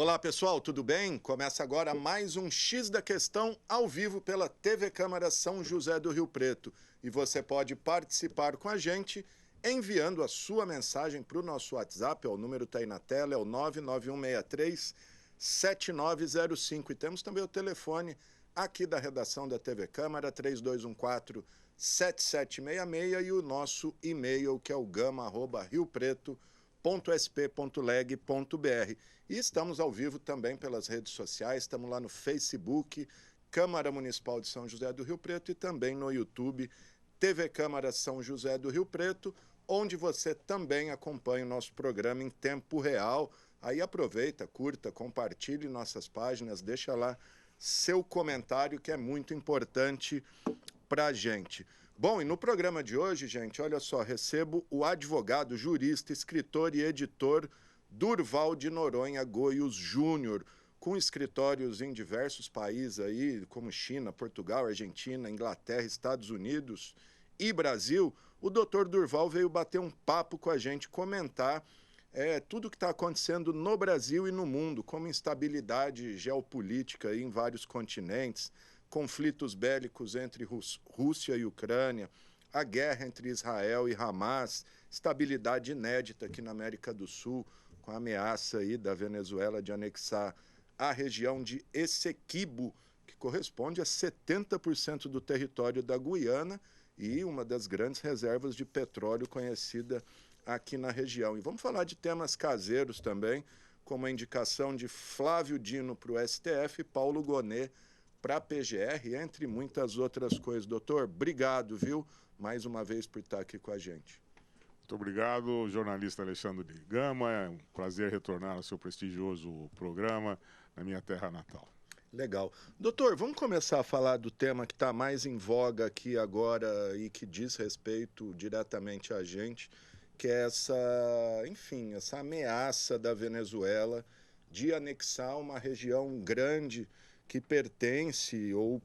Olá pessoal, tudo bem? Começa agora mais um X da Questão ao vivo pela TV Câmara São José do Rio Preto. E você pode participar com a gente enviando a sua mensagem para o nosso WhatsApp, o número está aí na tela, é o 99163-7905. E temos também o telefone aqui da redação da TV Câmara, 3214-7766, e o nosso e-mail, que é o gama@riopreto.sp.leg.br. E estamos ao vivo também pelas redes sociais, estamos lá no Facebook, Câmara Municipal de São José do Rio Preto, e também no YouTube, TV Câmara São José do Rio Preto, onde você também acompanha o nosso programa em tempo real. Aí aproveita, curta, compartilhe nossas páginas, deixa lá seu comentário, que é muito importante para a gente. Bom, e no programa de hoje, gente, olha só, recebo o advogado, jurista, escritor e editor Durval de Noronha Goios Júnior, com escritórios em diversos países aí, como China, Portugal, Argentina, Inglaterra, Estados Unidos e Brasil. O doutor Durval veio bater um papo com a gente, comentar tudo o que está acontecendo no Brasil e no mundo, como instabilidade geopolítica aí em vários continentes, conflitos bélicos entre Rússia e Ucrânia, a guerra entre Israel e Hamas, estabilidade inédita aqui na América do Sul, com a ameaça aí da Venezuela de anexar a região de Essequibo, que corresponde a 70% do território da Guiana e uma das grandes reservas de petróleo conhecida aqui na região. E vamos falar de temas caseiros também, como a indicação de Flávio Dino para o STF e Paulo Gonet para a PGR, entre muitas outras coisas. Doutor, obrigado, viu, mais uma vez por estar aqui com a gente. Muito obrigado, jornalista Alexandre Gama. É um prazer retornar ao seu prestigioso programa na minha terra natal. Legal. Doutor, vamos começar a falar do tema que está mais em voga aqui agora e que diz respeito diretamente a gente, que é essa ameaça da Venezuela de anexar uma região grande que pertence, ou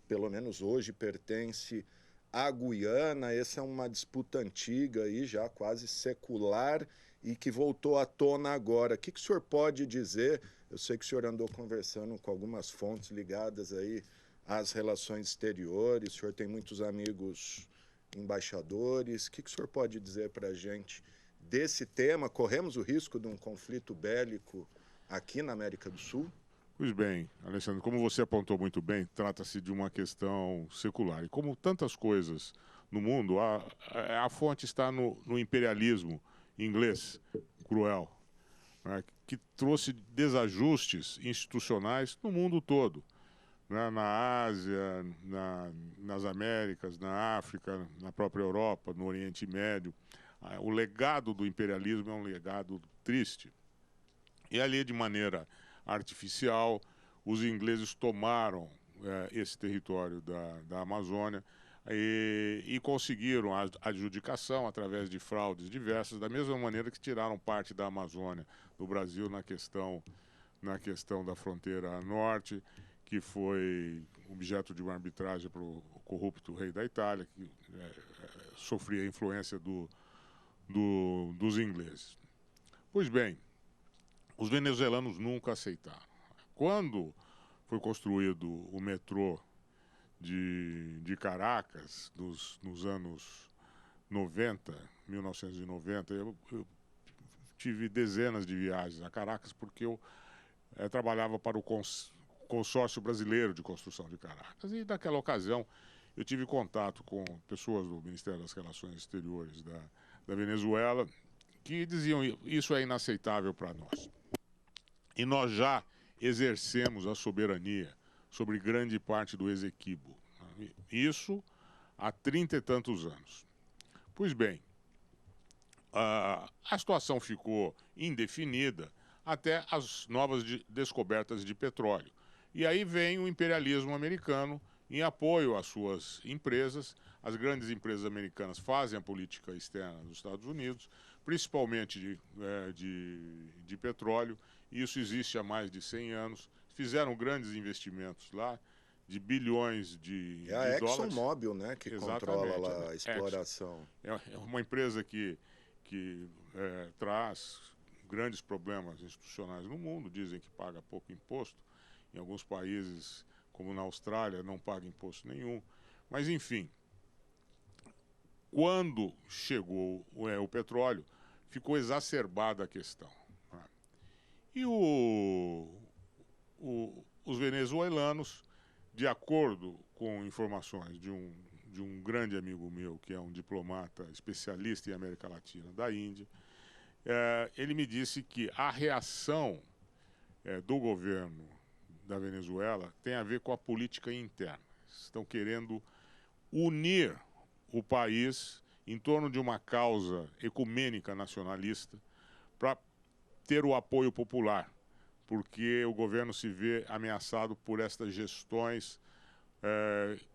pelo menos hoje pertence, à Guiana. Essa é uma disputa antiga e já quase secular e que voltou à tona agora. O que o senhor pode dizer? Eu sei que o senhor andou conversando com algumas fontes ligadas aí às relações exteriores, o senhor tem muitos amigos embaixadores. O que o senhor pode dizer para a gente desse tema? Corremos o risco de um conflito bélico aqui na América do Sul? Pois bem, Alexandre, como você apontou muito bem, trata-se de uma questão secular. E como tantas coisas no mundo, a fonte está no imperialismo inglês cruel, né, que trouxe desajustes institucionais no mundo todo, né, na Ásia, nas Américas, na África, na própria Europa, no Oriente Médio. O legado do imperialismo é um legado triste. E ali, de maneira artificial, os ingleses tomaram esse território da Amazônia e conseguiram a adjudicação através de fraudes diversas, da mesma maneira que tiraram parte da Amazônia do Brasil na questão da fronteira norte, que foi objeto de uma arbitragem para o corrupto rei da Itália, que sofria a influência dos ingleses. Pois bem, os venezuelanos nunca aceitaram. Quando foi construído o metrô de Caracas, nos anos 1990, eu tive dezenas de viagens a Caracas, porque eu trabalhava para o Consórcio Brasileiro de Construção de Caracas. E, naquela ocasião, eu tive contato com pessoas do Ministério das Relações Exteriores da Venezuela que diziam: isso é inaceitável para nós. E nós já exercemos a soberania sobre grande parte do Essequibo. Isso há 30 e tantos anos. Pois bem, a situação ficou indefinida até as novas descobertas de petróleo. E aí vem o imperialismo americano em apoio às suas empresas. As grandes empresas americanas fazem a política externa dos Estados Unidos, principalmente de petróleo. Isso existe há mais de 100 anos. Fizeram grandes investimentos lá, de bilhões de dólares. É a ExxonMobil, né, que controla lá a Exxon. exploração. É uma empresa que traz grandes problemas institucionais no mundo, dizem que paga pouco imposto, em alguns países, como na Austrália, não paga imposto nenhum, mas enfim, quando chegou o petróleo, ficou exacerbada a questão, né? E os venezuelanos, de acordo com informações de um grande amigo meu, que é um diplomata especialista em América Latina da Índia, ele me disse que a reação do governo da Venezuela tem a ver com a política interna. Estão querendo unir o país em torno de uma causa ecumênica nacionalista para ter o apoio popular, porque o governo se vê ameaçado por estas gestões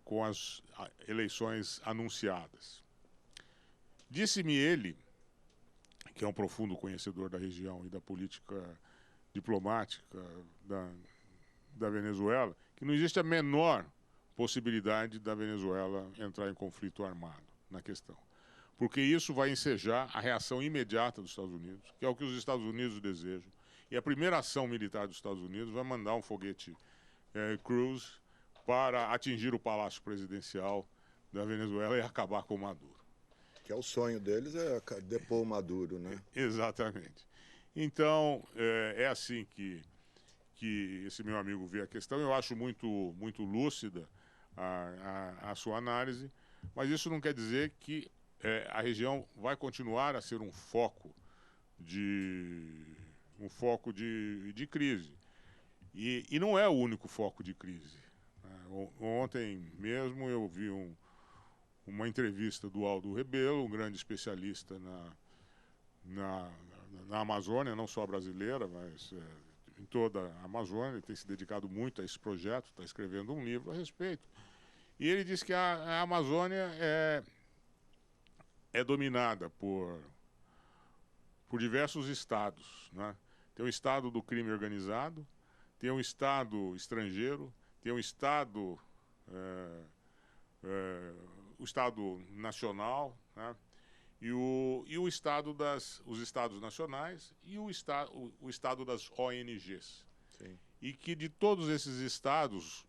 com as eleições anunciadas. Disse-me ele, que é um profundo conhecedor da região e da política diplomática da Venezuela, que não existe a menor possibilidade da Venezuela entrar em conflito armado na questão. Porque isso vai ensejar a reação imediata dos Estados Unidos, que é o que os Estados Unidos desejam. E a primeira ação militar dos Estados Unidos vai mandar um foguete Cruise para atingir o palácio presidencial da Venezuela e acabar com o Maduro. Que é o sonho deles, é depor o Maduro, né? Exatamente. Então, é assim que esse meu amigo vê a questão. Eu acho muito lúcida a sua análise, mas isso não quer dizer que a região vai continuar a ser um foco de crise. E não é o único foco de crise. Ontem mesmo eu vi uma entrevista do Aldo Rebelo, um grande especialista na Amazônia, não só brasileira, mas em toda a Amazônia. Ele tem se dedicado muito a esse projeto, está escrevendo um livro a respeito. E ele diz que a Amazônia é dominada por diversos estados, né? Tem o estado do crime organizado, tem um estado estrangeiro, tem um estado, o estado nacional, né? E o estado os estados nacionais e o estado das ONGs. Sim. E que de todos esses estados,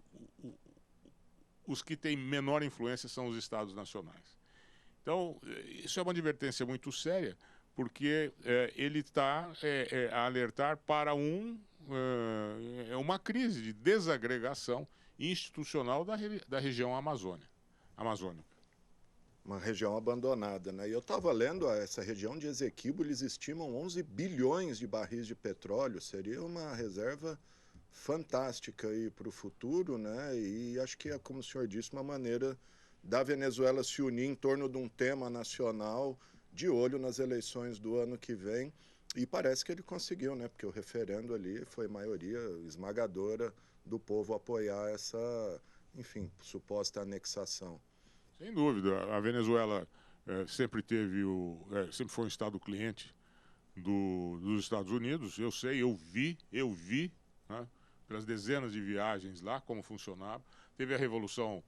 os que têm menor influência são os estados nacionais. Então, isso é uma advertência muito séria, porque ele está a alertar para uma crise de desagregação institucional da região amazônica. Uma região abandonada, né? E eu estava lendo, essa região de Esequibo, eles estimam 11 bilhões de barris de petróleo. Seria uma reserva fantástica aí para o futuro, né? E acho que é, como o senhor disse, uma maneira da Venezuela se unir em torno de um tema nacional, de olho nas eleições do ano que vem. E parece que ele conseguiu, né? Porque o referendo ali foi maioria esmagadora do povo apoiar essa, enfim, suposta anexação. Sem dúvida. A Venezuela sempre foi um estado cliente dos Estados Unidos. Eu sei, eu vi, né, pelas dezenas de viagens lá, como funcionava. Teve a Revolução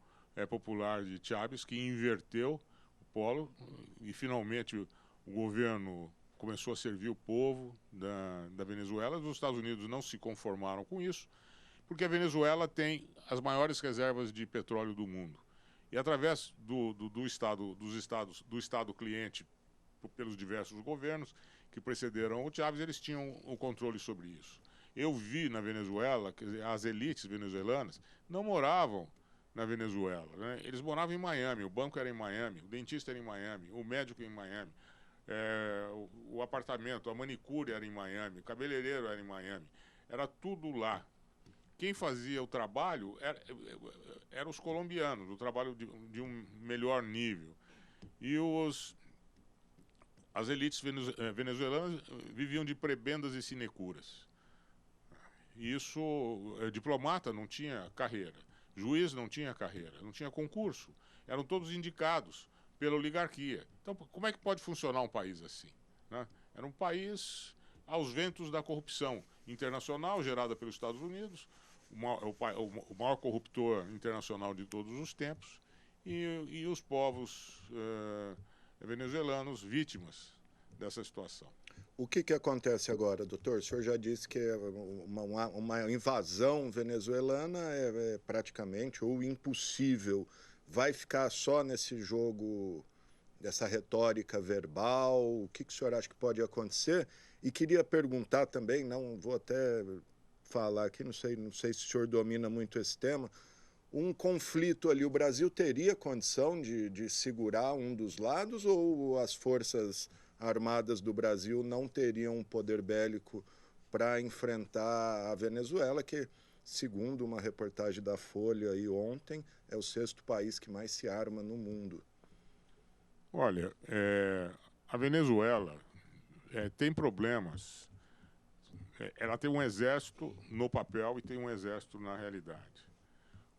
Popular de Chávez, que inverteu o polo, e finalmente o governo começou a servir o povo da Venezuela. Os Estados Unidos não se conformaram com isso, porque a Venezuela tem as maiores reservas de petróleo do mundo. E através do estado cliente, pelos diversos governos que precederam o Chávez, eles tinham o controle sobre isso. Eu vi na Venezuela, quer dizer, as elites venezuelanas não moravam na Venezuela, né? Eles moravam em Miami, o banco era em Miami, o dentista era em Miami, o médico em Miami, o apartamento, a manicure era em Miami, o cabeleireiro era em Miami, era tudo lá. Quem fazia o trabalho eram os colombianos, o trabalho de um melhor nível. E as elites venezuelanas viviam de prebendas e sinecuras. Isso, diplomata não tinha carreira, juiz não tinha carreira, não tinha concurso. Eram todos indicados pela oligarquia. Então, como é que pode funcionar um país assim, né? Era um país aos ventos da corrupção internacional gerada pelos Estados Unidos, o maior corruptor internacional de todos os tempos, e os povos venezuelanos vítimas dessa situação. O que acontece agora, doutor? O senhor já disse que uma invasão venezuelana é praticamente ou impossível. Vai ficar só nesse jogo, dessa retórica verbal? O que o senhor acha que pode acontecer? E queria perguntar também, não vou até falar aqui, não sei se o senhor domina muito esse tema, um conflito ali, o Brasil teria condição de segurar um dos lados ou as forças armadas do Brasil não teriam um poder bélico para enfrentar a Venezuela, que, segundo uma reportagem da Folha aí ontem, é o 6º país que mais se arma no mundo? Olha, a Venezuela tem problemas. Ela tem um exército no papel e tem um exército na realidade.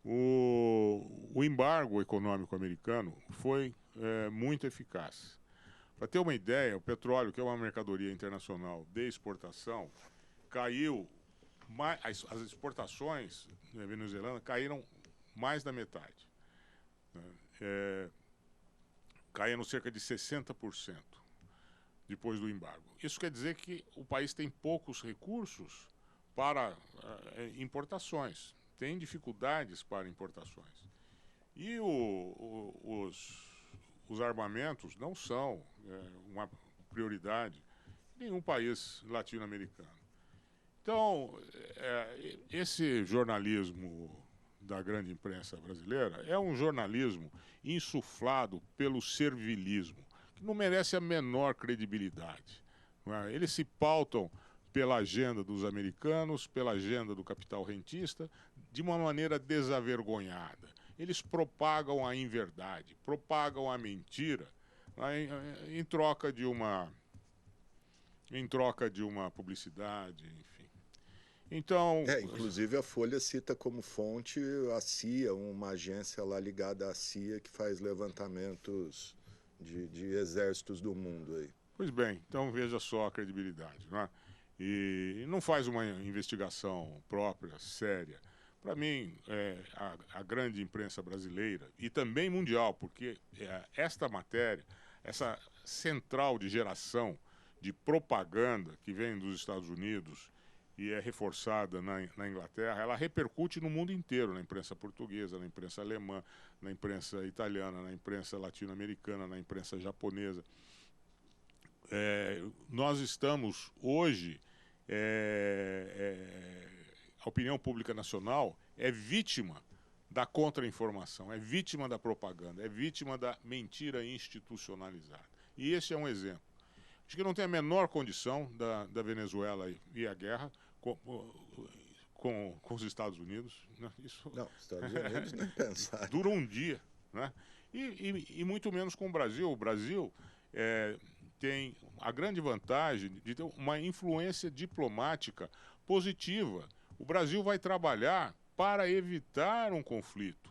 O embargo econômico americano foi muito eficaz. Para ter uma ideia, o petróleo, que é uma mercadoria internacional de exportação, caiu, as exportações venezuelanas caíram mais da metade. Caíram cerca de 60% depois do embargo. Isso quer dizer que o país tem poucos recursos para importações, tem dificuldades para importações. E os armamentos não são uma prioridade em nenhum país latino-americano. Então, esse jornalismo da grande imprensa brasileira é um jornalismo insuflado pelo servilismo, que não merece a menor credibilidade. Não é? Eles se pautam pela agenda dos americanos, pela agenda do capital rentista, de uma maneira desavergonhada. Eles propagam a inverdade, propagam a mentira, em troca de uma publicidade, enfim. Então, inclusive a Folha cita como fonte a CIA, uma agência lá ligada à CIA que faz levantamentos de exércitos do mundo aí. Pois bem, então veja só a credibilidade, não é? E não faz uma investigação própria, séria. Para mim, a grande imprensa brasileira e também mundial, porque esta matéria, essa central de geração de propaganda que vem dos Estados Unidos e é reforçada na Inglaterra, ela repercute no mundo inteiro, na imprensa portuguesa, na imprensa alemã, na imprensa italiana, na imprensa latino-americana, na imprensa japonesa. Nós estamos hoje, a opinião pública nacional é vítima da contra-informação, é vítima da propaganda, é vítima da mentira institucionalizada. E esse é um exemplo. Acho que não tem a menor condição da Venezuela ir à guerra com os Estados Unidos. Né? Isso não, Estados Unidos nem pensar. Dura um dia. Né? E muito menos com o Brasil. O Brasil tem a grande vantagem de ter uma influência diplomática positiva. O Brasil vai trabalhar para evitar um conflito,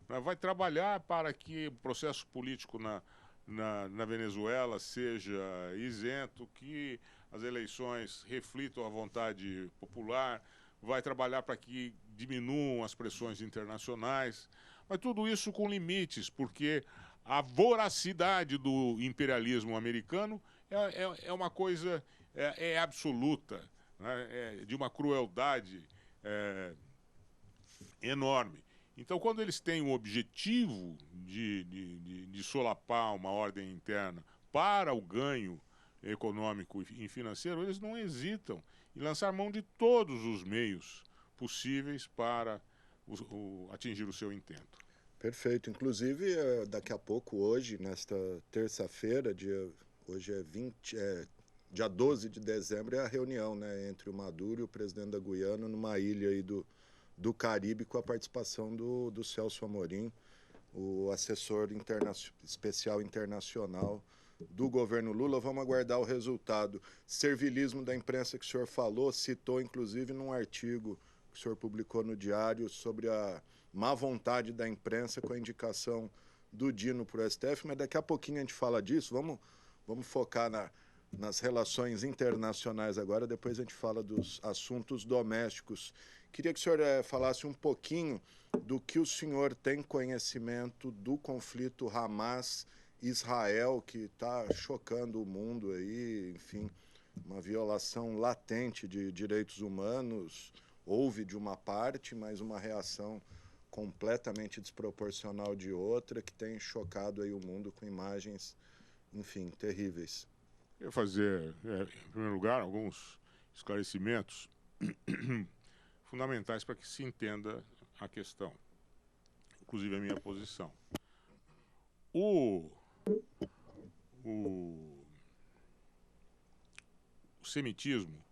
né? Vai trabalhar para que o processo político na Venezuela seja isento, que as eleições reflitam a vontade popular, vai trabalhar para que diminuam as pressões internacionais, mas tudo isso com limites, porque a voracidade do imperialismo americano é uma coisa absoluta, né? De uma crueldade enorme. Então, quando eles têm o objetivo de solapar uma ordem interna para o ganho econômico e financeiro, eles não hesitam em lançar mão de todos os meios possíveis para atingir o seu intento. Perfeito. Inclusive, daqui a pouco, hoje, nesta terça-feira, hoje dia 12 de dezembro, é a reunião, né, entre o Maduro e o presidente da Guiana numa ilha aí do Caribe, com a participação do Celso Amorim, o assessor especial internacional do governo Lula. Vamos aguardar o resultado. Servilismo da imprensa que o senhor falou, citou inclusive num artigo que o senhor publicou no Diário sobre a má vontade da imprensa com a indicação do Dino para o STF, mas daqui a pouquinho a gente fala disso. Vamos focar nas relações internacionais agora, depois a gente fala dos assuntos domésticos. Queria que o senhor falasse um pouquinho do que o senhor tem conhecimento do conflito Hamas-Israel, que está chocando o mundo aí, enfim. uma violação latente de direitos humanos, houve de uma parte, mas uma reação completamente desproporcional de outra, que tem chocado aí o mundo com imagens, enfim, terríveis. Eu vou fazer, em primeiro lugar, alguns esclarecimentos fundamentais para que se entenda a questão, inclusive a minha posição. O semitismo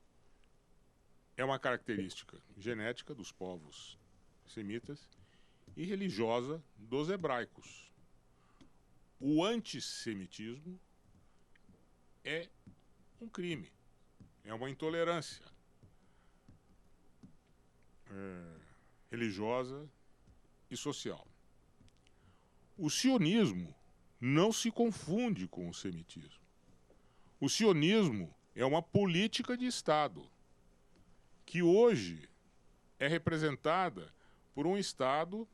é uma característica genética dos povos semitas e religiosa dos hebraicos. O antissemitismo é um crime, é uma intolerância religiosa e social. O sionismo não se confunde com o semitismo. O sionismo é uma política de Estado que hoje é representada por um Estado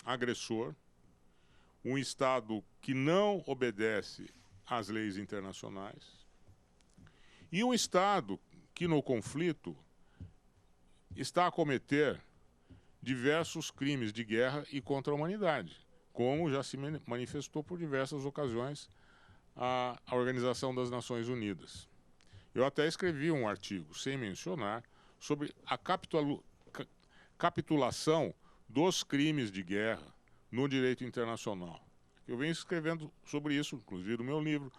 agressor, um Estado que não obedece às leis internacionais e um Estado que, no conflito, está a cometer diversos crimes de guerra e contra a humanidade, como já se manifestou por diversas ocasiões a Organização das Nações Unidas. Eu até escrevi um artigo, sem mencionar, sobre a capitulação dos crimes de guerra no direito internacional. Eu venho escrevendo sobre isso, inclusive no meu livro,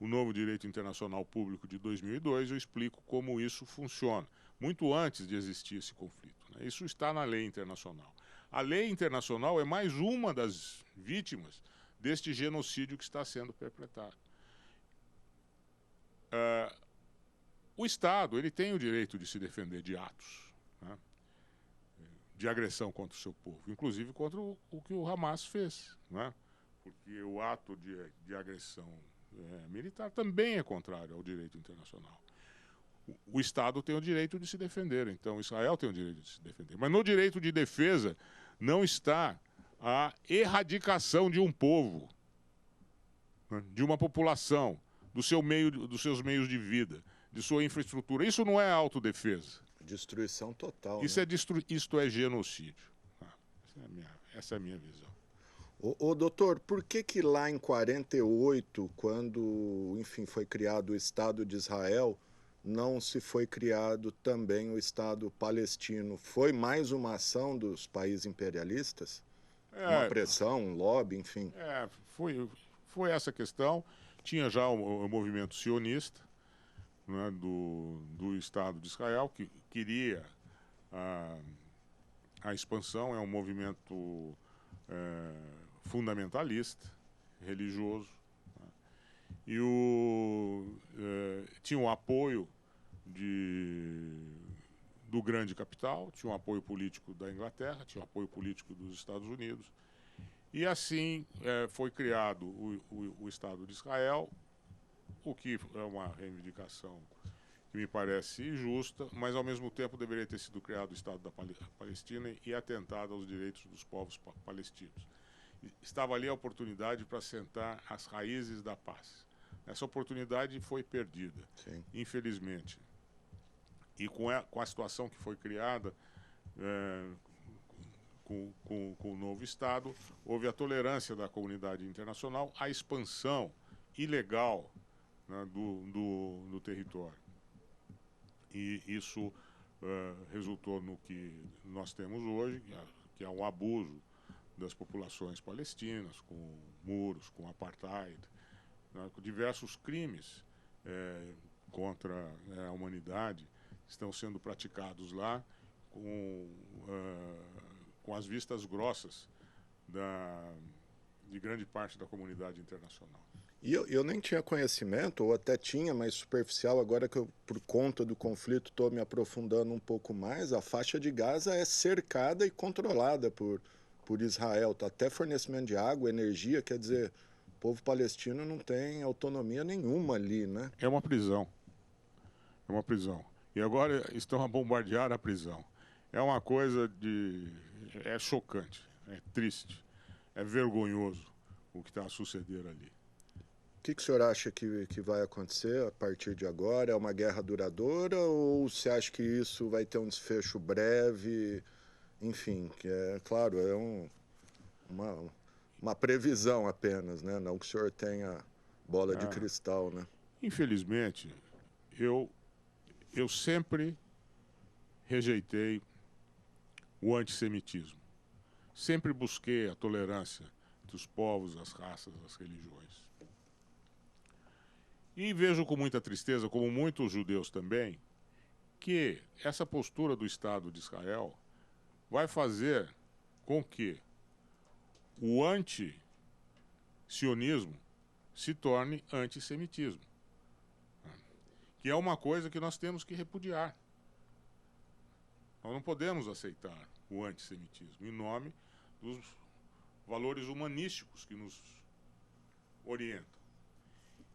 O Novo Direito Internacional Público de 2002, eu explico como isso funciona, muito antes de existir esse conflito. Isso está na lei internacional. A lei internacional é mais uma das vítimas deste genocídio que está sendo perpetrado. O Estado ele tem o direito de se defender de atos, né, de agressão contra o seu povo, inclusive contra o que o Hamas fez, né, porque o ato de agressão militar também é contrário ao direito internacional. O Estado tem o direito de se defender, então Israel tem o direito de se defender. Mas no direito de defesa não está a erradicação de um povo, né, de uma população, dos seus meios de vida, de sua infraestrutura. Isso não é autodefesa. Destruição total. Isso, né? Isto é genocídio. Essa é a minha visão. Doutor, por que lá em 48, quando, enfim, foi criado o Estado de Israel, não se foi criado também o Estado palestino? Foi mais uma ação dos países imperialistas? Uma pressão, um lobby, enfim? Foi essa questão. Tinha já o movimento sionista, né, do Estado de Israel, que queria a expansão. É um movimento fundamentalista, religioso, né, e tinha o apoio do grande capital, tinha o apoio político da Inglaterra, tinha o apoio político dos Estados Unidos, e assim foi criado o Estado de Israel, o que é uma reivindicação que me parece justa, mas ao mesmo tempo deveria ter sido criado o Estado da Palestina e atentado aos direitos dos povos palestinos. Estava ali a oportunidade para assentar as raízes da paz. Essa oportunidade foi perdida, Sim. Infelizmente. E com a situação que foi criada com o novo Estado, houve a tolerância da comunidade internacional à expansão ilegal, né, do território. E isso resultou no que nós temos hoje, que é um abuso das populações palestinas, com muros, com apartheid, né, com diversos crimes contra a humanidade estão sendo praticados lá com as vistas grossas de grande parte da comunidade internacional. E eu nem tinha conhecimento, ou até tinha, mas superficial, agora que eu, por conta do conflito, estou me aprofundando um pouco mais, a faixa de Gaza é cercada e controlada por Israel. Tá até fornecimento de água, energia, quer dizer, o povo palestino não tem autonomia nenhuma ali, né? É uma prisão. É uma prisão. E agora estão a bombardear a prisão. É uma coisa é chocante, é triste, é vergonhoso o que está a suceder ali. que o senhor acha que vai acontecer a partir de agora? É uma guerra duradoura ou você acha que isso vai ter um desfecho breve? Enfim, que é claro, uma, uma previsão apenas, né? Não que o senhor tenha bola de Ah, cristal, né? infelizmente, eu, eu sempre rejeitei o antissemitismo. Sempre busquei a tolerância dos povos, as raças, as religiões. E vejo com muita tristeza, como muitos judeus também, que essa postura do Estado de Israel vai fazer com que o anti-sionismo se torne antissemitismo, que é uma coisa que nós temos que repudiar. Nós não podemos aceitar o antissemitismo em nome dos valores humanísticos que nos orientam.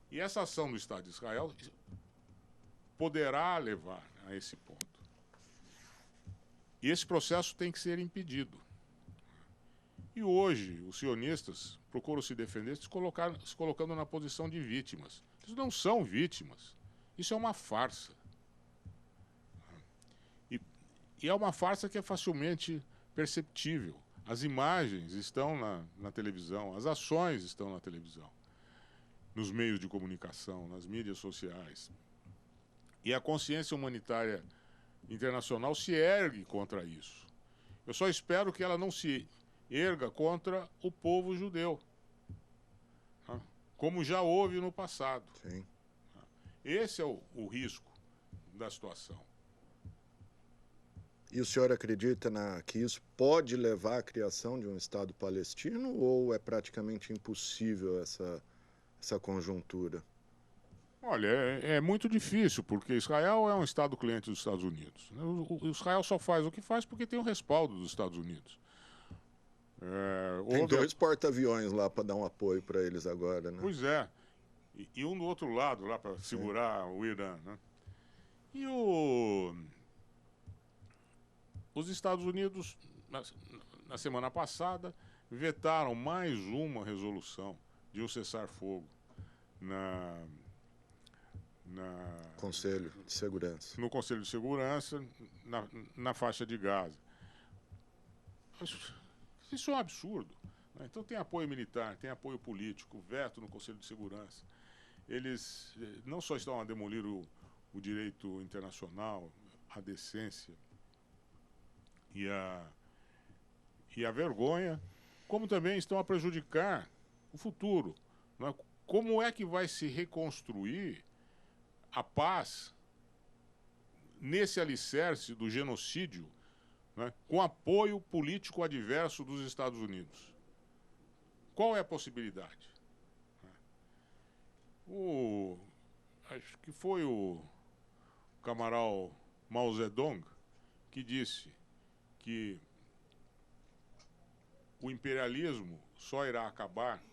E essa ação do Estado de Israel poderá levar a esse ponto. E esse processo tem que ser impedido. E hoje, os sionistas procuram se defender se colocando na posição de vítimas. Eles não são vítimas. Isso é uma farsa. E é uma farsa que é facilmente perceptível. As imagens estão na televisão, as ações estão na televisão, nos meios de comunicação, nas mídias sociais. E a consciência humanitária internacional se ergue contra isso. Eu só espero que ela não se erga contra o povo judeu, como já houve no passado. Sim. Esse é o risco da situação. E o senhor acredita que isso pode levar à criação de um Estado palestino ou é praticamente impossível essa conjuntura? Olha, é muito difícil, porque Israel é um Estado cliente dos Estados Unidos. O Israel só faz o que faz porque tem o respaldo dos Estados Unidos. Tem dois porta-aviões lá para dar um apoio para eles agora, né? Pois é. E um do outro lado, lá para segurar o Irã. Né? E os Estados Unidos, na semana passada, vetaram mais uma resolução de um cessar-fogo Conselho de Segurança. no Conselho de Segurança, na faixa de Gaza. Isso é um absurdo. Né? Então tem apoio militar, tem apoio político, veto no Conselho de Segurança. Eles não só estão a demolir o direito internacional, a decência e a vergonha, como também estão a prejudicar o futuro. Né? Como é que vai se reconstruir a paz nesse alicerce do genocídio, né, com apoio político adverso dos Estados Unidos? Qual é a possibilidade? Acho que foi o Camaral Mao Zedong que disse que o imperialismo só irá acabar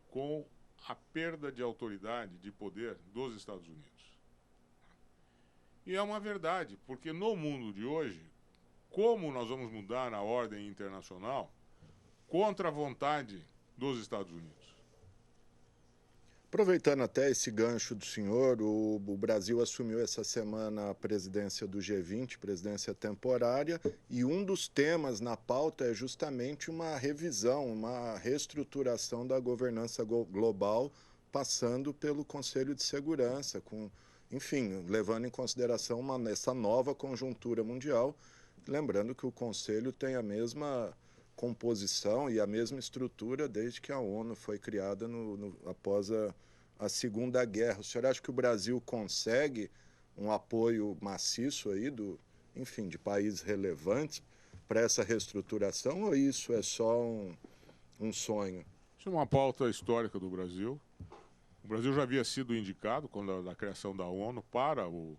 com a perda de autoridade, de poder dos Estados Unidos. E é uma verdade, porque no mundo de hoje, como nós vamos mudar a ordem internacional contra a vontade dos Estados Unidos? Aproveitando até esse gancho do senhor, o Brasil assumiu essa semana a presidência do G20, presidência temporária, e um dos temas na pauta é justamente uma revisão, uma reestruturação da governança global, passando pelo Conselho de Segurança, enfim, levando em consideração essa nova conjuntura mundial, lembrando que o Conselho tem a mesma composição e a mesma estrutura desde que a ONU foi criada após a Segunda Guerra. O senhor acha que o Brasil consegue um apoio maciço aí enfim, de países relevantes para essa reestruturação ou isso é só um sonho? Isso é uma pauta histórica do Brasil. O Brasil já havia sido indicado, da criação da ONU, para o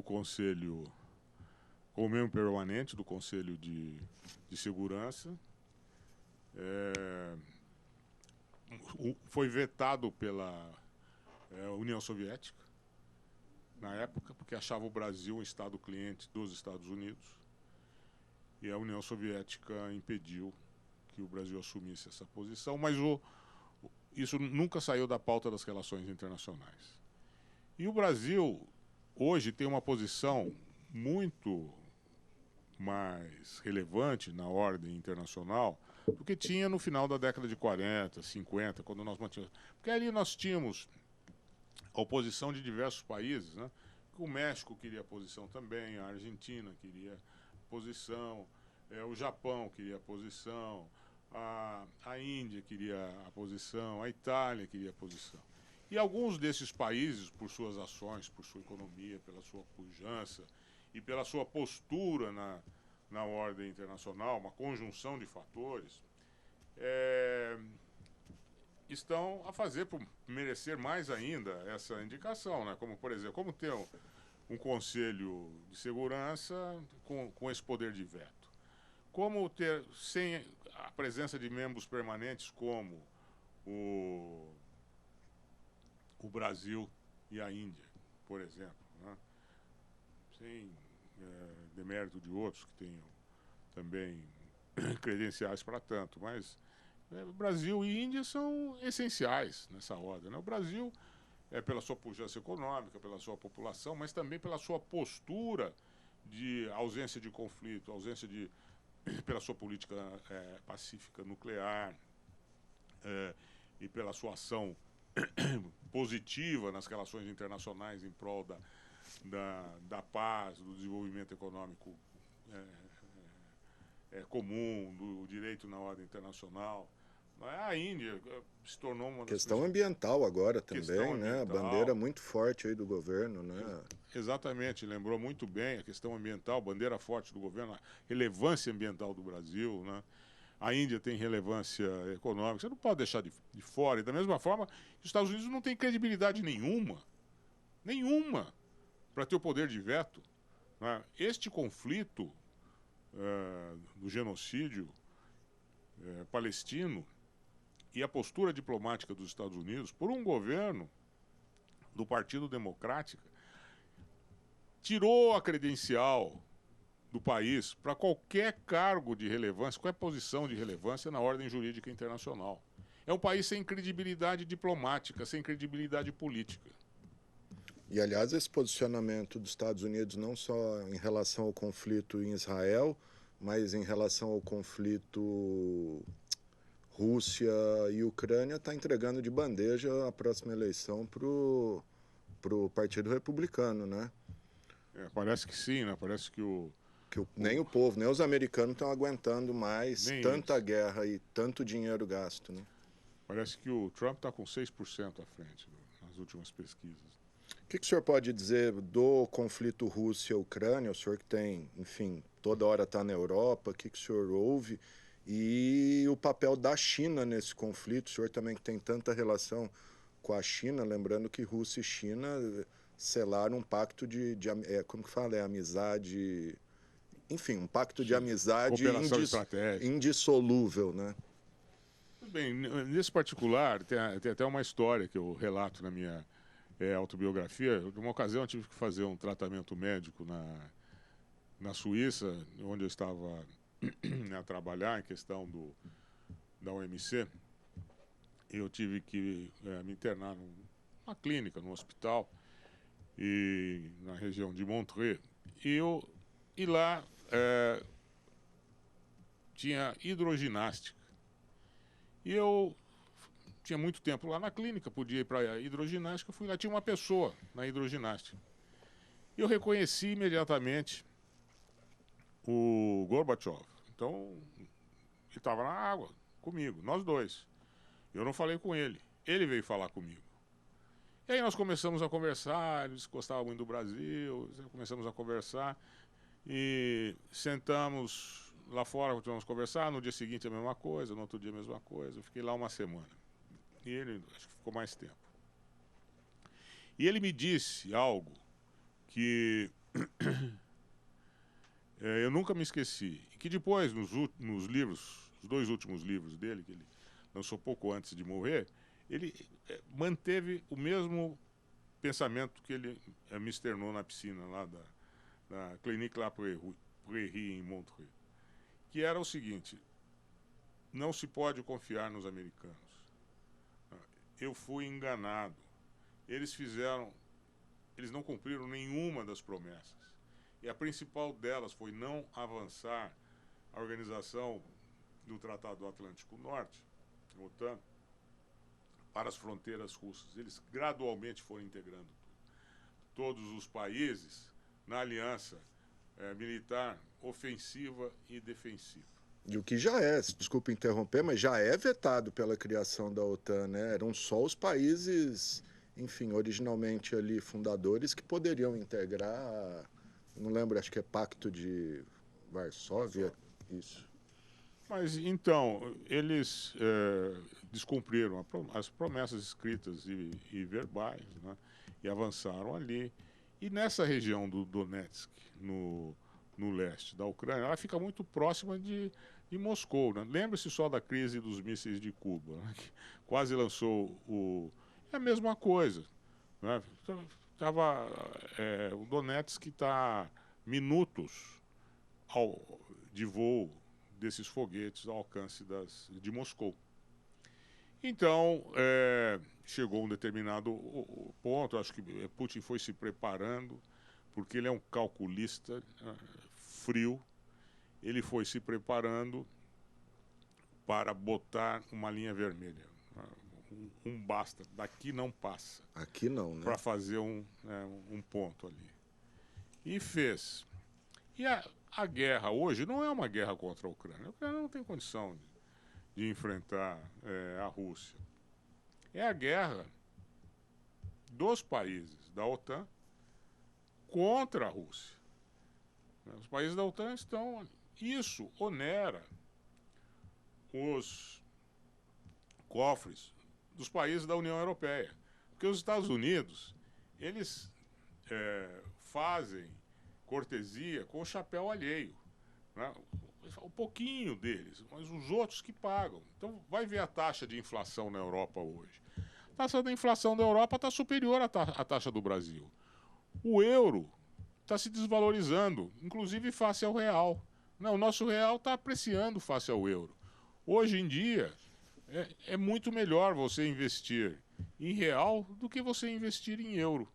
Conselho, como membro permanente do Conselho de Segurança. Foi vetado pela União Soviética, na época, porque achava o Brasil um Estado cliente dos Estados Unidos. E a União Soviética impediu que o Brasil assumisse essa posição. Mas isso nunca saiu da pauta das relações internacionais. E o Brasil, hoje, tem uma posição muito mais relevante na ordem internacional do que tinha no final da década de 40, 50, quando nós mantínhamos. Porque ali nós tínhamos a oposição de diversos países, né? O México queria posição também, a Argentina queria posição, o Japão queria posição, a Índia queria a posição, a Itália queria posição. E alguns desses países, por suas ações, por sua economia, pela sua pujança e pela sua postura na ordem internacional, uma conjunção de fatores, estão a fazer por merecer mais ainda essa indicação, né? Como, por exemplo, como ter um conselho de segurança com esse poder de veto. Como ter, sem a presença de membros permanentes como o Brasil e a Índia, por exemplo, né? Sem demérito de outros que tenham também credenciais para tanto, mas Brasil e Índia são essenciais nessa ordem, né? O Brasil pela sua pujança econômica, pela sua população, mas também pela sua postura de ausência de conflito, pela sua política pacífica nuclear e pela sua ação positiva nas relações internacionais em prol da paz, do desenvolvimento econômico comum, do direito na ordem internacional. A Índia se tornou uma questão ambiental agora também, né? A bandeira muito forte aí do governo, né? Exatamente, lembrou muito bem a questão ambiental, bandeira forte do governo, a relevância ambiental do Brasil, né? A Índia tem relevância econômica, você não pode deixar de fora. E da mesma forma, os Estados Unidos não têm credibilidade nenhuma para ter o poder de veto, né? Este conflito do genocídio palestino e a postura diplomática dos Estados Unidos por um governo do Partido Democrático tirou a credencial do país para qualquer cargo de relevância, qualquer posição de relevância na ordem jurídica internacional. É um país sem credibilidade diplomática, sem credibilidade política. E, aliás, esse posicionamento dos Estados Unidos não só em relação ao conflito em Israel, mas em relação ao conflito Rússia e Ucrânia, está entregando de bandeja a próxima eleição para o Partido Republicano, né? Parece que sim, né? Parece que nem o povo, nem os americanos estão aguentando mais tanta guerra e tanto dinheiro gasto, né? Parece que o Trump está com 6% à frente nas últimas pesquisas. O que o senhor pode dizer do conflito Rússia-Ucrânia? O senhor que tem, enfim, toda hora está na Europa, o que o senhor ouve? E o papel da China nesse conflito, o senhor também que tem tanta relação com a China, lembrando que Rússia e China selaram um pacto como que fala? Amizade... Enfim, um pacto de amizade indissolúvel, né? Bem, nesse particular, tem até uma história que eu relato na minha autobiografia. Numa ocasião, eu tive que fazer um tratamento médico na Suíça, onde eu estava a trabalhar em questão da OMC. Eu tive que me internar numa clínica, num hospital, e na região de Montreux. E lá tinha hidroginástica. E eu tinha muito tempo lá na clínica, podia ir para a hidroginástica, fui lá, tinha uma pessoa na hidroginástica. E eu reconheci imediatamente o Gorbachev. Então, ele estava na água comigo, nós dois. Eu não falei com ele, ele veio falar comigo. E aí nós começamos a conversar, ele gostava muito do Brasil, começamos a conversar e sentamos lá fora, continuamos a conversar, no dia seguinte a mesma coisa, no outro dia a mesma coisa. Eu fiquei lá uma semana. E ele, acho que ficou mais tempo. E ele me disse algo que eu nunca me esqueci. E que depois, nos livros, os 2 últimos livros dele, que ele lançou pouco antes de morrer, ele manteve o mesmo pensamento que ele me externou na piscina lá da Clinique La Prairie, em Montreux. Que era o seguinte: não se pode confiar nos americanos. eu fui enganado. Eles não cumpriram nenhuma das promessas. E a principal delas foi não avançar a organização do Tratado do Atlântico Norte, OTAN, para as fronteiras russas. Eles gradualmente foram integrando todos os países na aliança militar ofensiva e defensiva. E o que já é, desculpa interromper, mas já é vetado pela criação da OTAN, né? Eram só os países, enfim, originalmente ali fundadores que poderiam integrar, não lembro, acho que é Pacto de Varsóvia, isso. Mas então, eles descumpriram as promessas escritas e verbais, né? E avançaram ali. E nessa região do Donetsk, no leste da Ucrânia, ela fica muito próxima de Moscou, né? Lembre-se só da crise dos mísseis de Cuba, né? Que quase lançou É a mesma coisa, né? O Donetsk está minutos de voo desses foguetes ao alcance de Moscou. Então, chegou um determinado ponto, acho que Putin foi se preparando, porque ele é um calculista frio, ele foi se preparando para botar uma linha vermelha. Basta, daqui não passa. Aqui não, né? Para fazer um ponto ali. E fez. E a guerra hoje não é uma guerra contra a Ucrânia. A Ucrânia não tem condição de enfrentar a Rússia. É a guerra dos países da OTAN contra a Rússia. Os países da OTAN estão... Isso onera os cofres dos países da União Europeia. Porque os Estados Unidos, eles fazem cortesia com o chapéu alheio, né? Um pouquinho deles, mas os outros que pagam. Então, vai ver a taxa de inflação na Europa hoje. A taxa da inflação da Europa está superior à taxa do Brasil. O euro está se desvalorizando, inclusive face ao real. Não, o nosso real está apreciando face ao euro. Hoje em dia, é muito melhor você investir em real do que você investir em euro.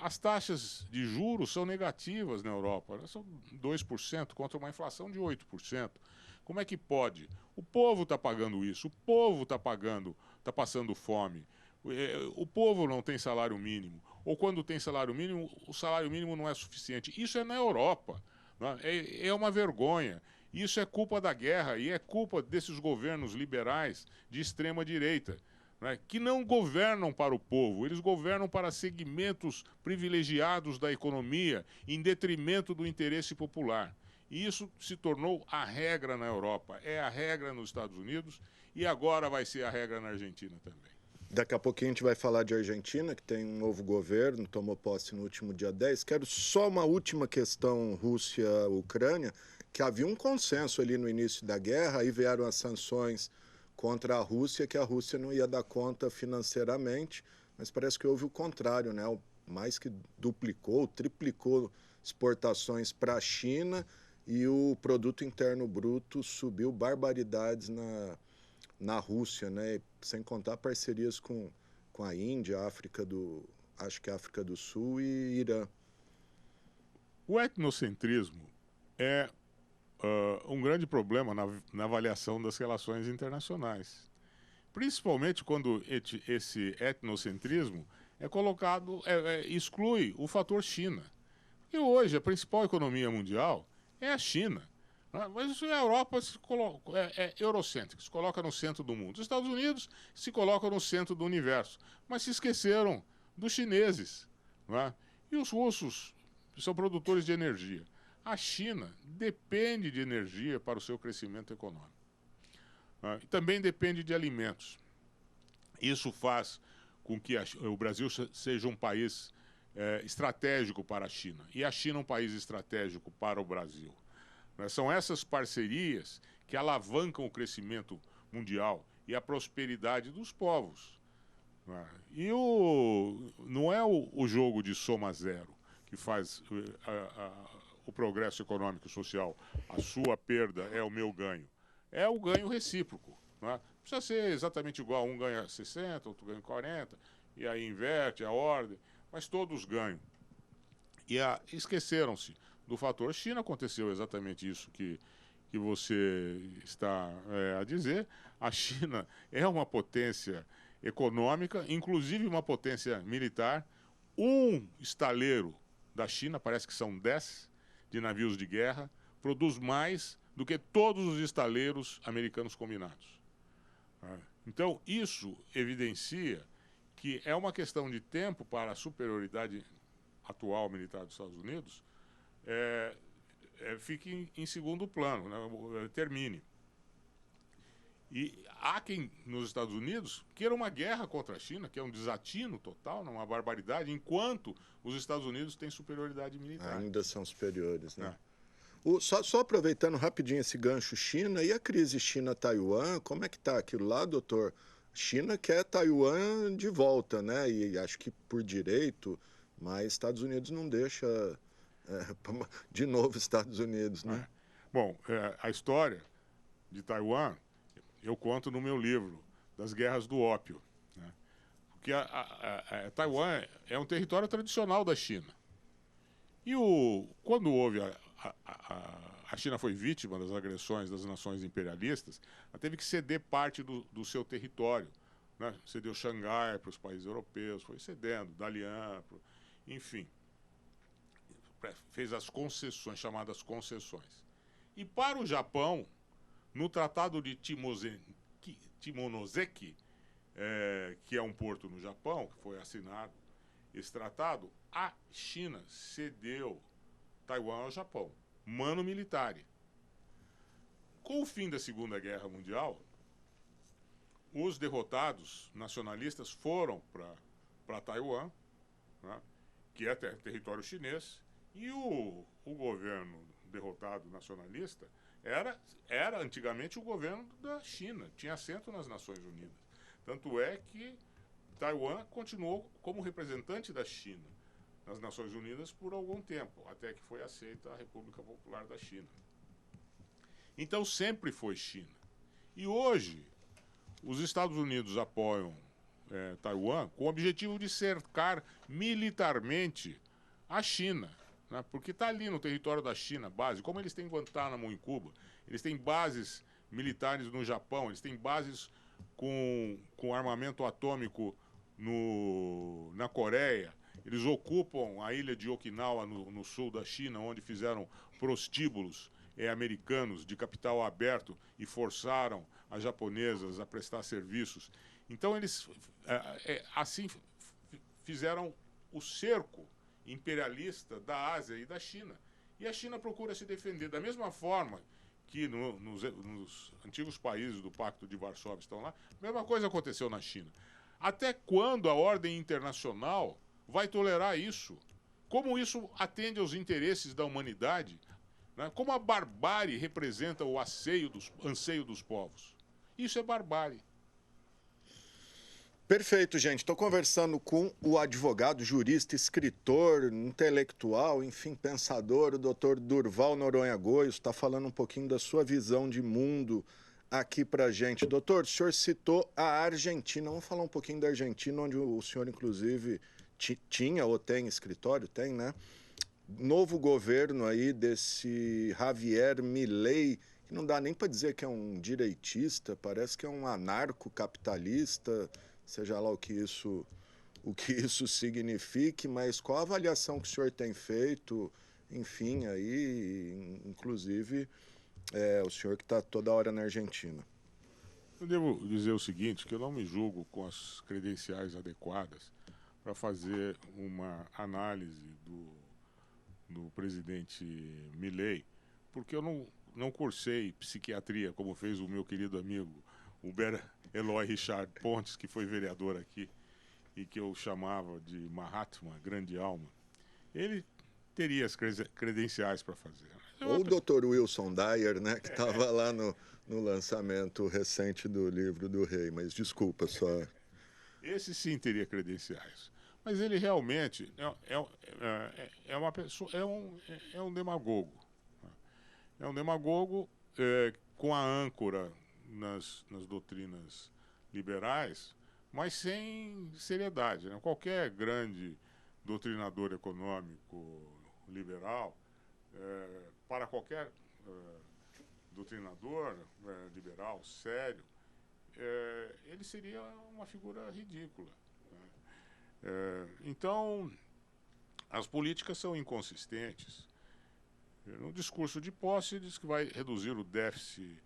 As taxas de juros são negativas na Europa, são 2% contra uma inflação de 8%. Como é que pode? O povo está pagando isso, o povo está passando fome, o povo não tem salário mínimo, ou quando tem salário mínimo, o salário mínimo não é suficiente. Isso é na Europa, é uma vergonha. Isso é culpa da guerra e é culpa desses governos liberais de extrema direita, que não governam para o povo, eles governam para segmentos privilegiados da economia em detrimento do interesse popular. E isso se tornou a regra na Europa, é a regra nos Estados Unidos e agora vai ser a regra na Argentina também. Daqui a pouquinho a gente vai falar de Argentina, que tem um novo governo, tomou posse no último dia 10. Quero só uma última questão Rússia-Ucrânia, que havia um consenso ali no início da guerra, aí vieram as sanções contra a Rússia, que a Rússia não ia dar conta financeiramente, mas parece que houve o contrário, né? Mais que duplicou, triplicou exportações para a China e o produto interno bruto subiu barbaridades na Rússia, né? Sem contar parcerias com a Índia, África do Sul e Irã. O etnocentrismo é um grande problema na avaliação das relações internacionais. Principalmente quando esse etnocentrismo é colocado, exclui o fator China. E hoje a principal economia mundial é a China. Mas a Europa é eurocêntrica, se coloca no centro do mundo. Os Estados Unidos se colocam no centro do universo, mas se esqueceram dos chineses. E os russos são produtores de energia. A China depende de energia para o seu crescimento econômico. E também depende de alimentos. Isso faz com que o Brasil seja um país estratégico para a China. E a China um país estratégico para o Brasil. São essas parcerias que alavancam o crescimento mundial e a prosperidade dos povos. E não é o jogo de soma zero que faz o progresso econômico e social. A sua perda é o meu ganho. É o ganho recíproco. Não é? Precisa ser exatamente igual, um ganha 60, outro ganha 40, e aí inverte a ordem, mas todos ganham. E esqueceram-se do fator China, aconteceu exatamente isso que você está a dizer. A China é uma potência econômica, inclusive uma potência militar. Um estaleiro da China, parece que são 10 de navios de guerra, produz mais do que todos os estaleiros americanos combinados. Então, isso evidencia que é uma questão de tempo para a superioridade atual militar dos Estados Unidos fique em segundo plano, né, termine. E há quem, nos Estados Unidos, queira uma guerra contra a China, que é um desatino total, uma barbaridade, enquanto os Estados Unidos têm superioridade militar. Ainda são superiores, né? Só aproveitando rapidinho esse gancho China, e a crise China-Taiwan, como é que está aquilo lá, doutor? China quer Taiwan de volta, né? E acho que por direito, mas Estados Unidos não deixa de novo Estados Unidos, né? Bom, a história de Taiwan eu conto no meu livro, Das Guerras do Ópio, né? Porque Taiwan é um território tradicional da China. E quando houve a China foi vítima das agressões das nações imperialistas, ela teve que ceder parte do seu território, né? Cedeu Xangai para os países europeus, foi cedendo, Dalian, enfim. Fez as concessões, chamadas concessões. E para o Japão, no Tratado de Shimonoseki, que é um porto no Japão, que foi assinado esse tratado, a China cedeu Taiwan ao Japão, mano militare. Com o fim da Segunda Guerra Mundial, os derrotados nacionalistas foram para Taiwan, né, que é território chinês, e o governo derrotado nacionalista era antigamente o governo da China, tinha assento nas Nações Unidas. Tanto é que Taiwan continuou como representante da China nas Nações Unidas por algum tempo, até que foi aceita a República Popular da China. Então sempre foi China. E hoje, os Estados Unidos apoiam Taiwan com o objetivo de cercar militarmente a China, né? Porque está ali no território da China, base. Como eles têm Guantánamo em Cuba, eles têm bases militares no Japão, eles têm bases com armamento atômico na Coreia, eles ocupam a ilha de Okinawa no sul da China, onde fizeram prostíbulos americanos de capital aberto e forçaram as japonesas a prestar serviços. Então eles assim fizeram o cerco imperialista da Ásia e da China. E a China procura se defender da mesma forma que nos antigos países do Pacto de Varsóvia estão lá. A mesma coisa aconteceu na China. Até quando a ordem internacional vai tolerar isso? Como isso atende aos interesses da humanidade? Né? Como a barbárie representa o anseio dos povos? Isso é barbárie. Perfeito, gente. Estou conversando com o advogado, jurista, escritor, intelectual, enfim, pensador, o doutor Durval Noronha Goios, está falando um pouquinho da sua visão de mundo aqui para a gente. Doutor, o senhor citou a Argentina. Vamos falar um pouquinho da Argentina, onde o senhor, inclusive, tinha ou tem escritório, tem, né? Novo governo aí desse Javier Milei, que não dá nem para dizer que é um direitista, parece que é um anarcocapitalista, seja lá o que isso signifique, mas qual a avaliação que o senhor tem feito, enfim, aí, inclusive, o senhor que está toda hora na Argentina? Eu devo dizer o seguinte, que eu não me julgo com as credenciais adequadas para fazer uma análise do presidente Milei, porque eu não cursei psiquiatria, como fez o meu querido amigo Hubert Eloy Richard Pontes, que foi vereador aqui, e que eu chamava de Mahatma, grande alma. Ele teria as credenciais para fazer. Ou o Dr. Wilson Dyer, né, que estava lá no lançamento recente do livro do rei, mas desculpa só. Esse sim teria credenciais. Mas ele realmente é uma pessoa, é um demagogo. É um demagogo com a âncora nas doutrinas liberais, mas sem seriedade, né? Qualquer grande doutrinador econômico liberal, para qualquer doutrinador liberal sério, ele seria uma figura ridícula, né? Então, as políticas são inconsistentes. No discurso de posse, diz que vai reduzir o déficit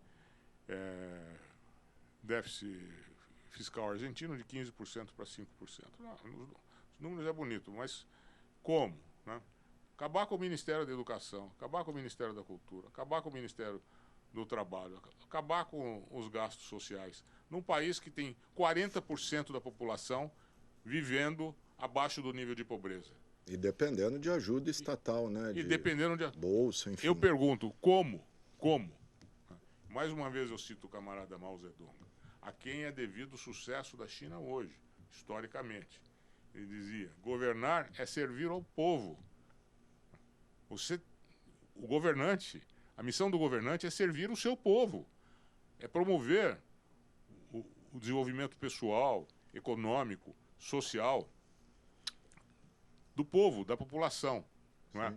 fiscal argentino de 15% para 5%. Não, os números é bonito, mas como, né? Acabar com o Ministério da Educação, acabar com o Ministério da Cultura, acabar com o Ministério do Trabalho, acabar com os gastos sociais, num país que tem 40% da população vivendo abaixo do nível de pobreza. E dependendo de ajuda estatal, né? E dependendo de bolsa, enfim. Eu pergunto, como? Mais uma vez eu cito o camarada Mao Zedong. A quem é devido o sucesso da China hoje, historicamente. Ele dizia, governar é servir ao povo. O governante, a missão do governante é servir o seu povo. É promover o desenvolvimento pessoal, econômico, social do povo, da população. Não é?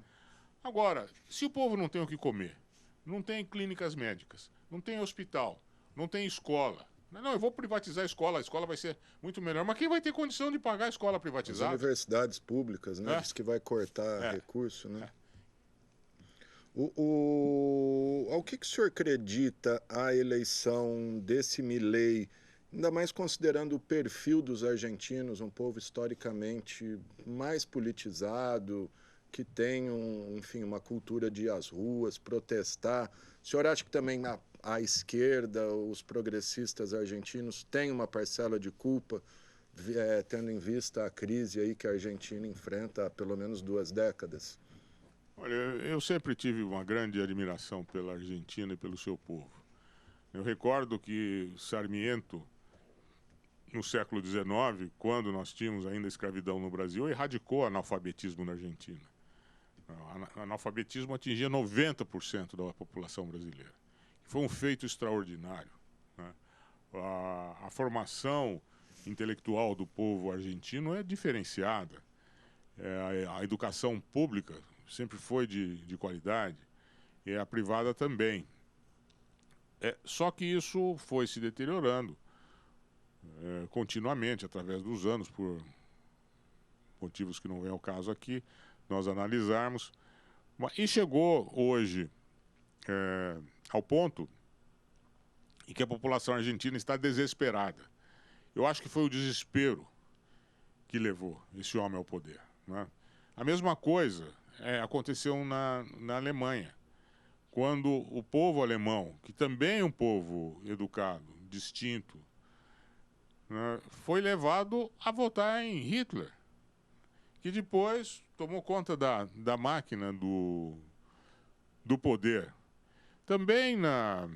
Agora, se o povo não tem o que comer, não tem clínicas médicas, não tem hospital, não tem escola. Não, eu vou privatizar a escola vai ser muito melhor. Mas quem vai ter condição de pagar a escola privatizada? As universidades públicas, né? Diz que vai cortar recurso, né? Ao que o senhor acredita a eleição desse Milei, ainda mais considerando o perfil dos argentinos, um povo historicamente mais politizado, que tem enfim, uma cultura de ir às ruas, protestar. O senhor acha que também a esquerda, os progressistas argentinos têm uma parcela de culpa, tendo em vista a crise aí que a Argentina enfrenta há pelo menos 2 décadas? Olha, eu sempre tive uma grande admiração pela Argentina e pelo seu povo. Eu recordo que Sarmiento, no século XIX, quando nós tínhamos ainda escravidão no Brasil, erradicou o analfabetismo na Argentina. O analfabetismo atingia 90% da população brasileira. Foi um feito extraordinário, né? A formação intelectual do povo argentino é diferenciada. A educação pública sempre foi de qualidade, e a privada também. Só que isso foi se deteriorando continuamente, através dos anos, por motivos que não vem ao caso aqui, nós analisarmos. E chegou hoje ao ponto em que a população argentina está desesperada. Eu acho que foi o desespero que levou esse homem ao poder, né? A mesma coisa aconteceu na Alemanha, quando o povo alemão, que também é um povo educado, distinto, né, foi levado a votar em Hitler, que depois tomou conta da máquina do poder. Também na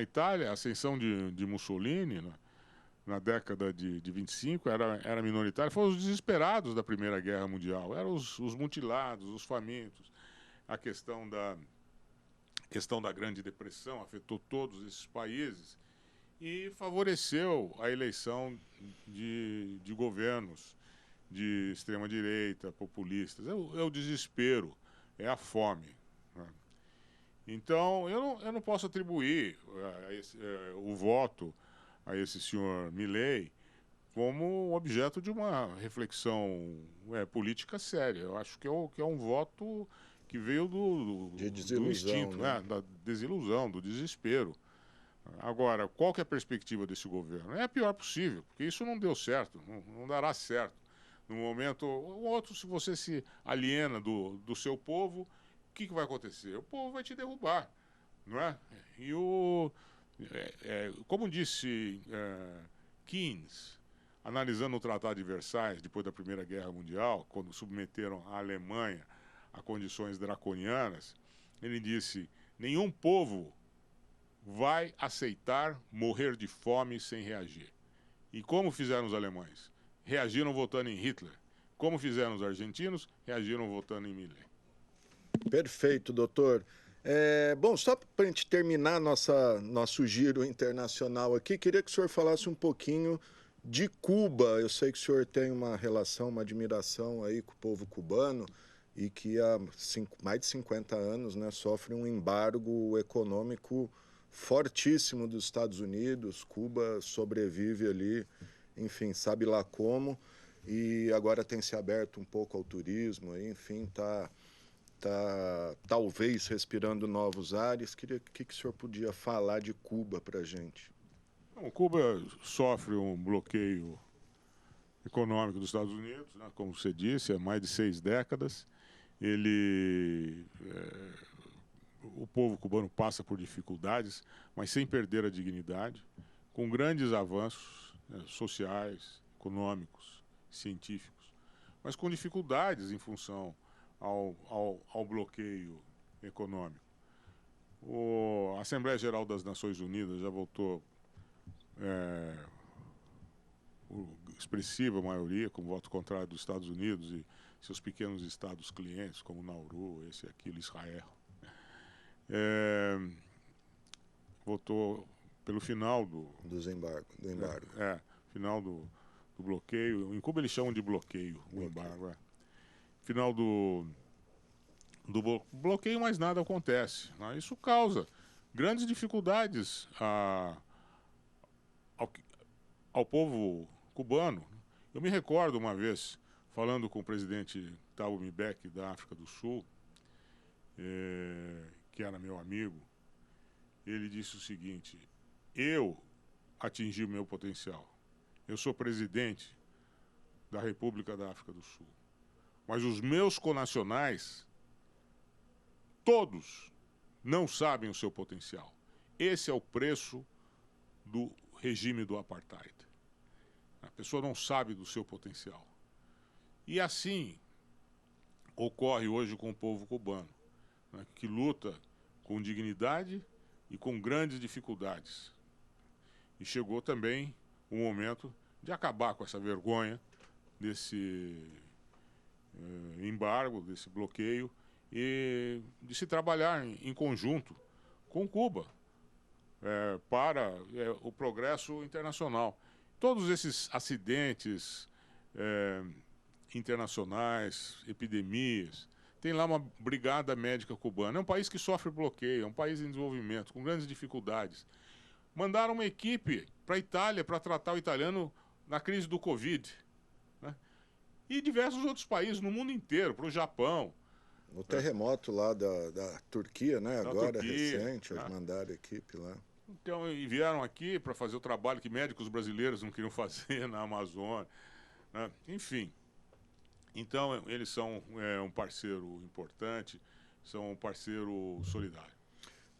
Itália, a ascensão de Mussolini, né, na década de 25, era minoritária. Foram os desesperados da Primeira Guerra Mundial. Eram os mutilados, os famintos. A questão da Grande Depressão afetou todos esses países e favoreceu a eleição de governos de extrema-direita, populistas. É o desespero, é a fome, né? Então, eu não posso atribuir o voto a esse senhor Milei como objeto de uma reflexão política séria. Eu acho que é um voto que veio do instinto, né? Da desilusão, do desespero. Agora, qual que é a perspectiva desse governo? É a pior possível, porque isso não deu certo, não dará certo. No momento ou outro, se você se aliena do seu povo, o que vai acontecer? O povo vai te derrubar, não é? E como disse Keynes, analisando o Tratado de Versailles, depois da Primeira Guerra Mundial, quando submeteram a Alemanha a condições draconianas, ele disse, nenhum povo vai aceitar morrer de fome sem reagir. E como fizeram os alemães? Reagiram votando em Hitler. Como fizeram os argentinos? Reagiram votando em Milei. Perfeito, doutor. Bom, só para a gente terminar nosso giro internacional aqui, queria que o senhor falasse um pouquinho de Cuba. Eu sei que o senhor tem uma relação, uma admiração aí com o povo cubano e que há mais de 50 anos, né, sofre um embargo econômico fortíssimo dos Estados Unidos. Cuba sobrevive ali, enfim, sabe lá como, e agora tem se aberto um pouco ao turismo, aí, enfim, está talvez respirando novos ares. Queria que o senhor podia falar de Cuba para a gente. Bom, Cuba sofre um bloqueio econômico dos Estados Unidos, né, como você disse, há mais de 6 décadas. O povo cubano passa por dificuldades, mas sem perder a dignidade, com grandes avanços, né, sociais, econômicos, científicos, mas com dificuldades em função ao bloqueio econômico. A Assembleia Geral das Nações Unidas já votou expressiva maioria, com voto contrário dos Estados Unidos e seus pequenos estados clientes, como Nauru, esse, aquilo, Israel. Votou pelo final do embargo. Final do bloqueio. Em Cuba eles chamam de bloqueio. O embargo. Final do bloqueio, mas nada acontece, né? Isso causa grandes dificuldades ao povo cubano. Eu me recordo uma vez, falando com o presidente Thabo Mbeki, da África do Sul, que era meu amigo, ele disse o seguinte: eu atingi o meu potencial. Eu sou presidente da República da África do Sul. Mas os meus connacionais, todos, não sabem o seu potencial. Esse é o preço do regime do apartheid. A pessoa não sabe do seu potencial. E assim ocorre hoje com o povo cubano, né, que luta com dignidade e com grandes dificuldades. E chegou também o momento de acabar com essa vergonha desse embargo, desse bloqueio, e de se trabalhar em conjunto com Cuba para o progresso internacional. Todos esses acidentes internacionais, epidemias, tem lá uma brigada médica cubana. É um país que sofre bloqueio, é um país em desenvolvimento, com grandes dificuldades. Mandaram uma equipe para a Itália para tratar o italiano na crise do Covid, né? E diversos outros países no mundo inteiro, para o Japão. O terremoto lá da Turquia, né? Agora, Turquia, recente, eles mandaram a equipe lá. Então, e vieram aqui para fazer o trabalho que médicos brasileiros não queriam fazer na Amazônia, né? Enfim. Então, eles são um parceiro importante, são um parceiro solidário.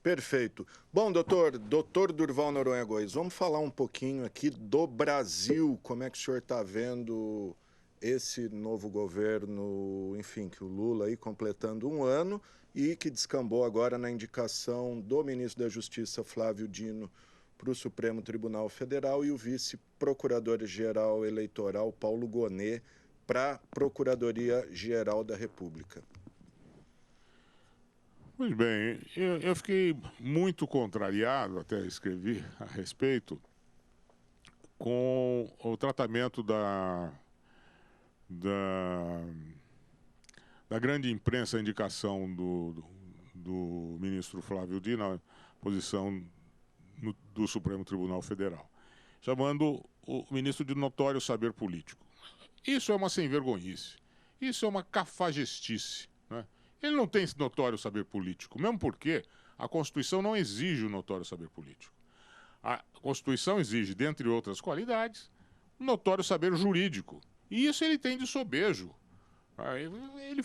Perfeito. Bom, doutor Durval Noronha Góes, vamos falar um pouquinho aqui do Brasil. Como é que o senhor está vendo esse novo governo, enfim, que o Lula aí completando 1 ano e que descambou agora na indicação do ministro da Justiça, Flávio Dino, para o Supremo Tribunal Federal, e o vice-procurador-geral eleitoral, Paulo Gonet, para a Procuradoria-Geral da República. Muito bem, eu fiquei muito contrariado, até escrevi a respeito, com o tratamento da grande imprensa, a indicação do ministro Flávio Dino, na posição do Supremo Tribunal Federal, chamando o ministro de notório saber político. Isso é uma sem-vergonhice, isso é uma cafajestice, né? Ele não tem esse notório saber político, mesmo porque a Constituição não exige o notório saber político. A Constituição exige, dentre outras qualidades, o notório saber jurídico. E isso ele tem de sobejo. Ele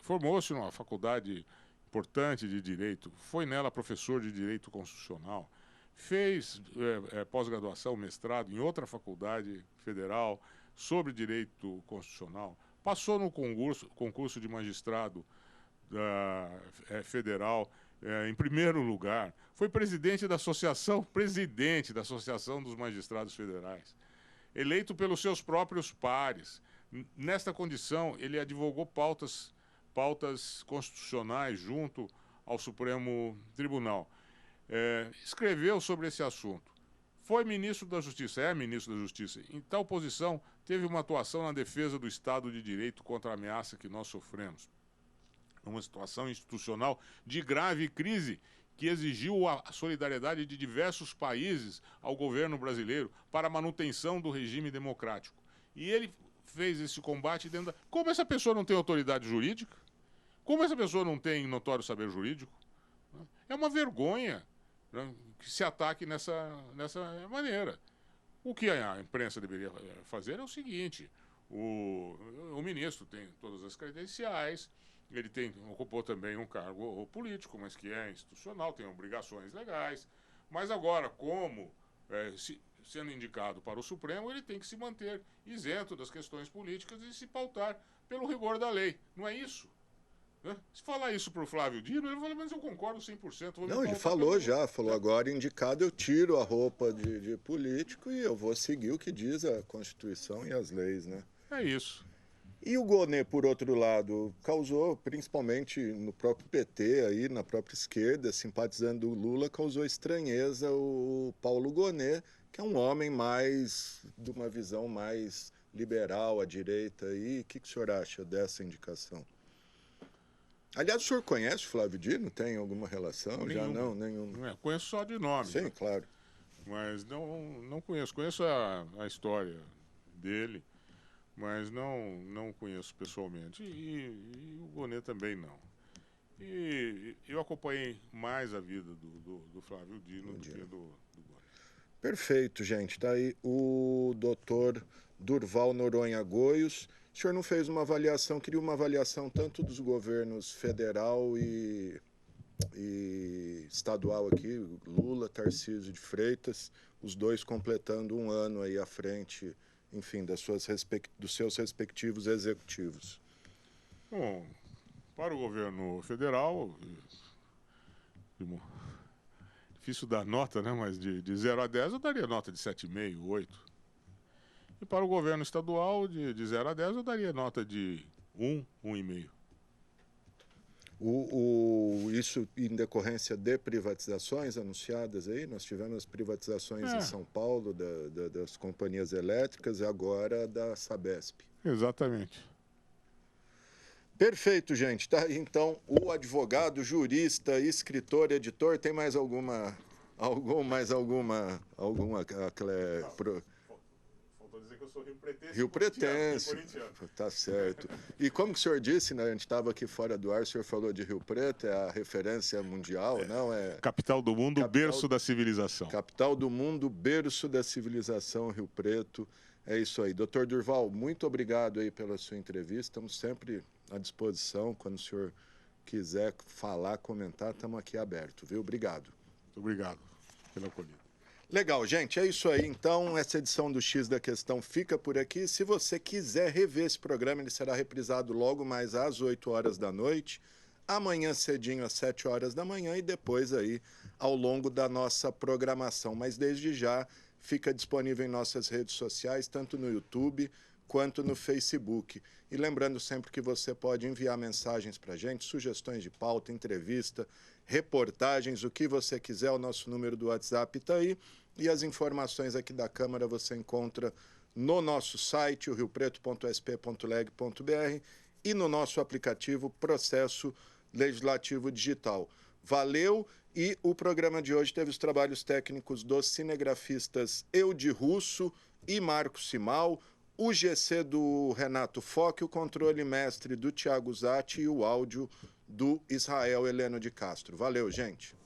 formou-se numa faculdade importante de Direito, foi nela professor de Direito Constitucional, fez pós-graduação, mestrado em outra faculdade federal sobre Direito Constitucional, passou no concurso de magistrado federal em primeiro lugar, foi presidente da Associação dos Magistrados Federais, eleito pelos seus próprios pares. Nesta condição, ele advogou pautas pautas constitucionais junto ao Supremo Tribunal. Escreveu sobre esse assunto. Foi ministro da Justiça, é ministro da Justiça. Em tal posição, teve uma atuação na defesa do Estado de Direito contra a ameaça que nós sofremos. Uma situação institucional de grave crise que exigiu a solidariedade de diversos países ao governo brasileiro para a manutenção do regime democrático. E ele fez esse combate dentro da... Como essa pessoa não tem autoridade jurídica? Como essa pessoa não tem notório saber jurídico? É uma vergonha, né, que se ataque nessa maneira. O que a imprensa deveria fazer é o seguinte: o ministro tem todas as credenciais, ele ocupou também um cargo político, mas que é institucional, tem obrigações legais, mas agora, como sendo indicado para o Supremo, ele tem que se manter isento das questões políticas e se pautar pelo rigor da lei. Não é isso? Se falar isso para o Flávio Dino, ele fala, mas eu concordo 100%. Não, ele falou falou agora, indicado, eu tiro a roupa de político e eu vou seguir o que diz a Constituição e as leis, né? É isso. E o Gonê, por outro lado, causou, principalmente no próprio PT, aí, na própria esquerda, simpatizando do Lula, causou estranheza o Paulo Gonê, que é um homem de uma visão mais liberal à direita. E o que o senhor acha dessa indicação? Aliás, o senhor conhece o Flávio Dino? Tem alguma relação? Nenhuma. Já não, nenhuma. Conheço só de nome. Sim, né? claro. Mas não conheço. Conheço a história dele, mas não conheço pessoalmente. E o Gonê também não. E eu acompanhei mais a vida do Flávio Dino do que do Gonê. Perfeito, gente. Está aí o doutor Durval Noronha Goios. O senhor não fez uma avaliação, queria uma avaliação tanto dos governos federal e estadual aqui, Lula, Tarcísio de Freitas, os dois completando um ano aí à frente, enfim, dos seus respectivos executivos. Bom, para o governo federal, difícil dar nota, né? Mas de 0 a 10 eu daria nota de 7,5, 8. E para o governo estadual, de 0 a 10, eu daria nota de 1, 1,5. Isso em decorrência de privatizações anunciadas aí? Nós tivemos privatizações em São Paulo das companhias elétricas e agora da Sabesp. Exatamente. Perfeito, gente. Tá aí, então, o advogado, jurista, escritor, editor. Tem mais alguma... Faltou dizer que eu sou rio-pretense. Rio-pretense, tá certo. E como que o senhor disse, né? A gente estava aqui fora do ar, o senhor falou de Rio Preto, é a referência mundial, não? Capital do mundo, berço da civilização. Capital do mundo, berço da civilização, Rio Preto. É isso aí. Doutor Durval, muito obrigado aí pela sua entrevista. Estamos sempre à disposição. Quando o senhor quiser falar, comentar, estamos aqui abertos, viu? Obrigado. Muito obrigado pela acolhida. Legal, gente, é isso aí. Então, essa edição do X da Questão fica por aqui. Se você quiser rever esse programa, ele será reprisado logo mais às 8 horas da noite, amanhã cedinho às 7 horas da manhã e depois aí ao longo da nossa programação. Mas desde já fica disponível em nossas redes sociais, tanto no YouTube quanto no Facebook. E lembrando sempre que você pode enviar mensagens para a gente, sugestões de pauta, entrevista, reportagens, o que você quiser. O nosso número do WhatsApp está aí. E as informações aqui da Câmara você encontra no nosso site, o riopreto.sp.leg.br, e no nosso aplicativo Processo Legislativo Digital. Valeu! E o programa de hoje teve os trabalhos técnicos dos cinegrafistas Eude Russo e Marco Simal, o GC do Renato Foque, o controle mestre do Thiago Zatti e o áudio do Israel Heleno de Castro. Valeu, gente!